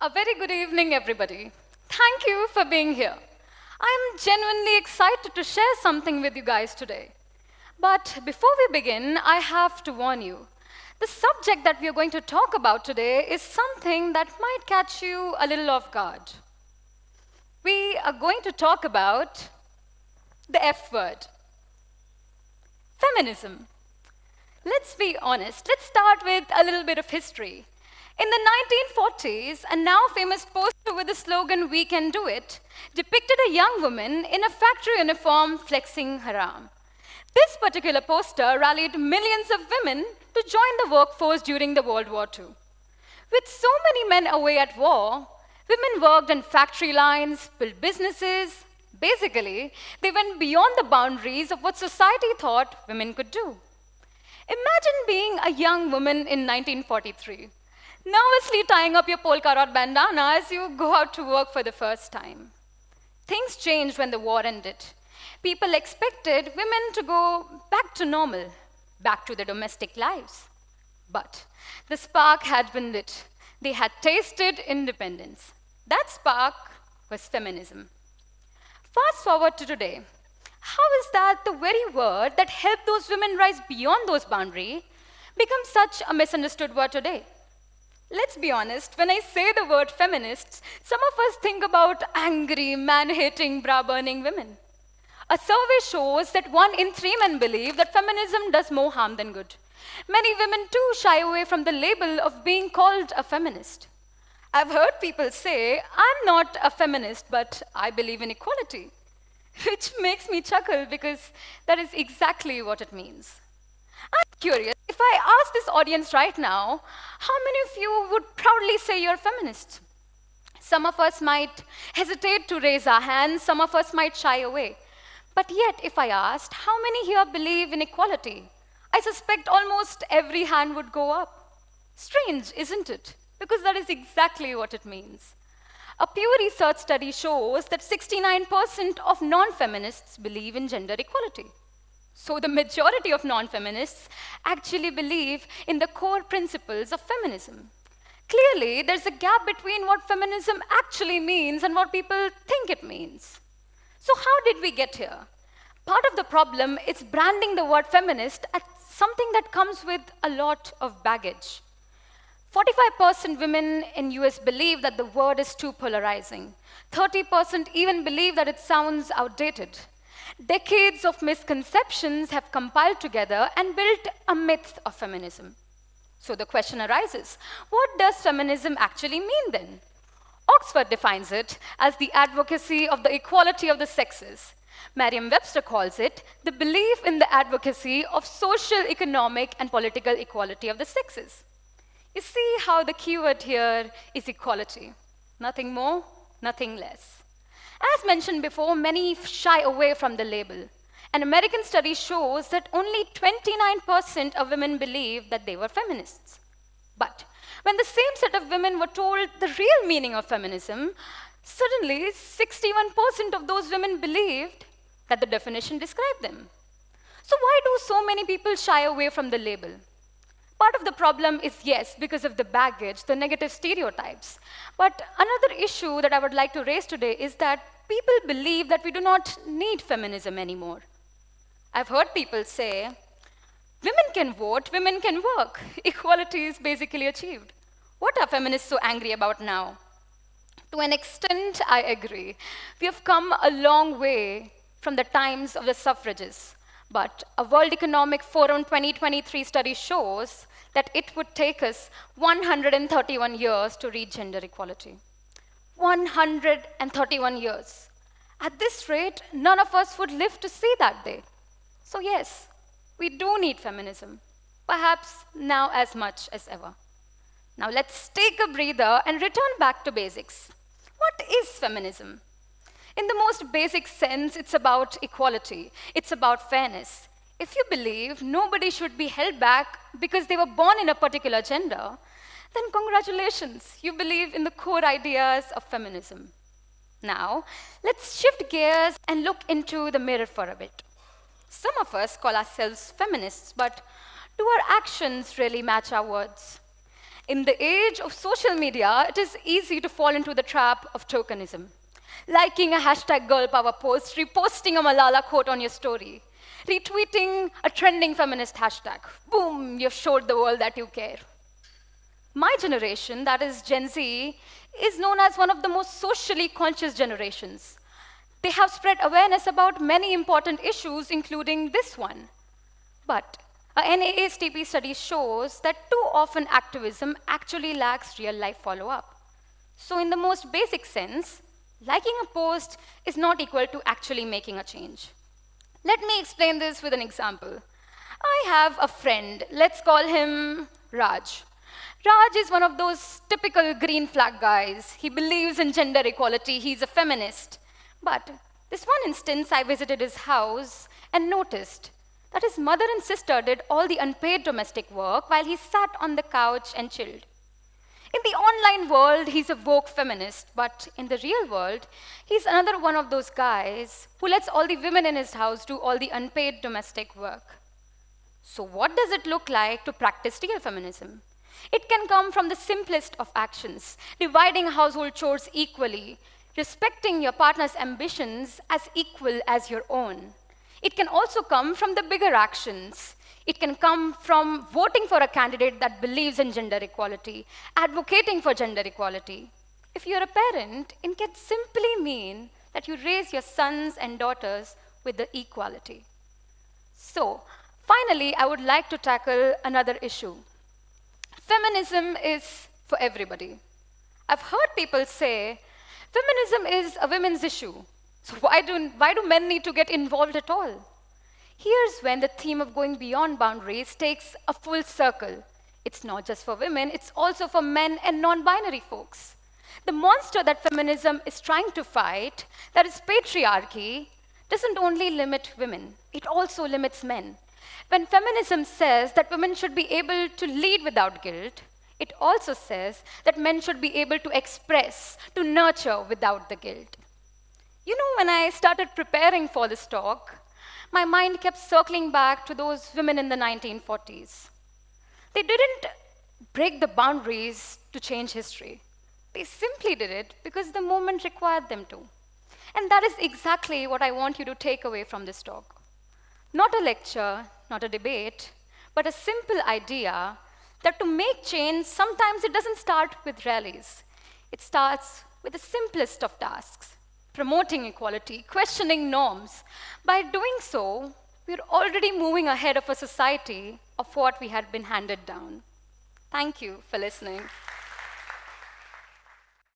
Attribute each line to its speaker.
Speaker 1: A very good evening, everybody. Thank you for being here. I'm genuinely excited to share something with you guys today. But before we begin, I have to warn you. The subject that we are going to talk about today is something that might catch you a little off guard. We are going to talk about the F word, feminism. Let's be honest. Let's start with a little bit of history. In the 1940s, a now famous poster with the slogan, "We can do it," depicted a young woman in a factory uniform flexing her arm. This particular poster rallied millions of women to join the workforce during the World War II. With so many men away at war, women worked on factory lines, built businesses. Basically, they went beyond the boundaries of what society thought women could do. Imagine being a young woman in 1943. Nervously tying up your polka dot bandana as you go out to work for the first time. Things changed when the war ended. People expected women to go back to normal, back to their domestic lives. But the spark had been lit. They had tasted independence. That spark was feminism. Fast forward to today. How is that the very word that helped those women rise beyond those boundaries becomes such a misunderstood word today? Let's be honest, when I say the word feminists, some of us think about angry, man-hating, bra-burning women. A survey shows that 1 in 3 men believe that feminism does more harm than good. Many women too shy away from the label of being called a feminist. I've heard people say, "I'm not a feminist, but I believe in equality," which makes me chuckle because that is exactly what it means. I'm curious, if I ask this audience right now, how many of you would proudly say you're feminists? Some of us might hesitate to raise our hands, some of us might shy away. But yet, if I asked, how many here believe in equality? I suspect almost every hand would go up. Strange, isn't it? Because that is exactly what it means. A Pew Research study shows that 69% of non-feminists believe in gender equality. So the majority of non-feminists actually believe in the core principles of feminism. Clearly, there's a gap between what feminism actually means and what people think it means. So how did we get here? Part of the problem is branding the word feminist as something that comes with a lot of baggage. 45% women in US believe that the word is too polarizing. 30% even believe that it sounds outdated. Decades of misconceptions have compiled together and built a myth of feminism. So the question arises, what does feminism actually mean then? Oxford defines it as the advocacy of the equality of the sexes. Merriam-Webster calls it the belief in the advocacy of social, economic, and political equality of the sexes. You see how the keyword here is equality. Nothing more, nothing less. As mentioned before, many shy away from the label. An American study shows that only 29% of women believe that they were feminists. But when the same set of women were told the real meaning of feminism, suddenly 61% of those women believed that the definition described them. So why do so many people shy away from the label? Part of the problem is, yes, because of the baggage, the negative stereotypes. But another issue that I would like to raise today is that people believe that we do not need feminism anymore. I've heard people say, women can vote, women can work. Equality is basically achieved. What are feminists so angry about now? To an extent, I agree. We have come a long way from the times of the suffragists. But a World Economic Forum 2023 study shows that it would take us 131 years to reach gender equality. 131 years. At this rate, none of us would live to see that day. So yes, we do need feminism, perhaps now as much as ever. Now let's take a breather and return back to basics. What is feminism? In the most basic sense, it's about equality. It's about fairness. If you believe nobody should be held back because they were born in a particular gender, then congratulations, you believe in the core ideas of feminism. Now, let's shift gears and look into the mirror for a bit. Some of us call ourselves feminists, but do our actions really match our words? In the age of social media, it is easy to fall into the trap of tokenism. Liking a hashtag girl power post, reposting a Malala quote on your story, retweeting a trending feminist hashtag. Boom, you've showed the world that you care. My generation, that is Gen Z, is known as one of the most socially conscious generations. They have spread awareness about many important issues, including this one. But a NAACP study shows that too often activism actually lacks real-life follow-up. So in the most basic sense, liking a post is not equal to actually making a change. Let me explain this with an example. I have a friend, let's call him Raj. Raj is one of those typical green flag guys. He believes in gender equality, he's a feminist. But this one instance, I visited his house and noticed that his mother and sister did all the unpaid domestic work while he sat on the couch and chilled. In the online world, he's a woke feminist, but in the real world, he's another one of those guys who lets all the women in his house do all the unpaid domestic work. So what does it look like to practice real feminism? It can come from the simplest of actions, dividing household chores equally, respecting your partner's ambitions as equal as your own. It can also come from the bigger actions. It can come from voting for a candidate that believes in gender equality, advocating for gender equality. If you're a parent, it can simply mean that you raise your sons and daughters with the equality. So, finally, I would like to tackle another issue. Feminism is for everybody. I've heard people say, feminism is a women's issue. So why do men need to get involved at all? Here's when the theme of going beyond boundaries takes a full circle. It's not just for women, it's also for men and non-binary folks. The monster that feminism is trying to fight, that is patriarchy, doesn't only limit women, it also limits men. When feminism says that women should be able to lead without guilt, it also says that men should be able to express, to nurture without the guilt. You know, when I started preparing for this talk, my mind kept circling back to those women in the 1940s. They didn't break the boundaries to change history. They simply did it because the moment required them to. And that is exactly what I want you to take away from this talk. Not a lecture, not a debate, but a simple idea that to make change, sometimes it doesn't start with rallies. It starts with the simplest of tasks, promoting equality, questioning norms. By doing so, we're already moving ahead of a society of what we had been handed down. Thank you for listening.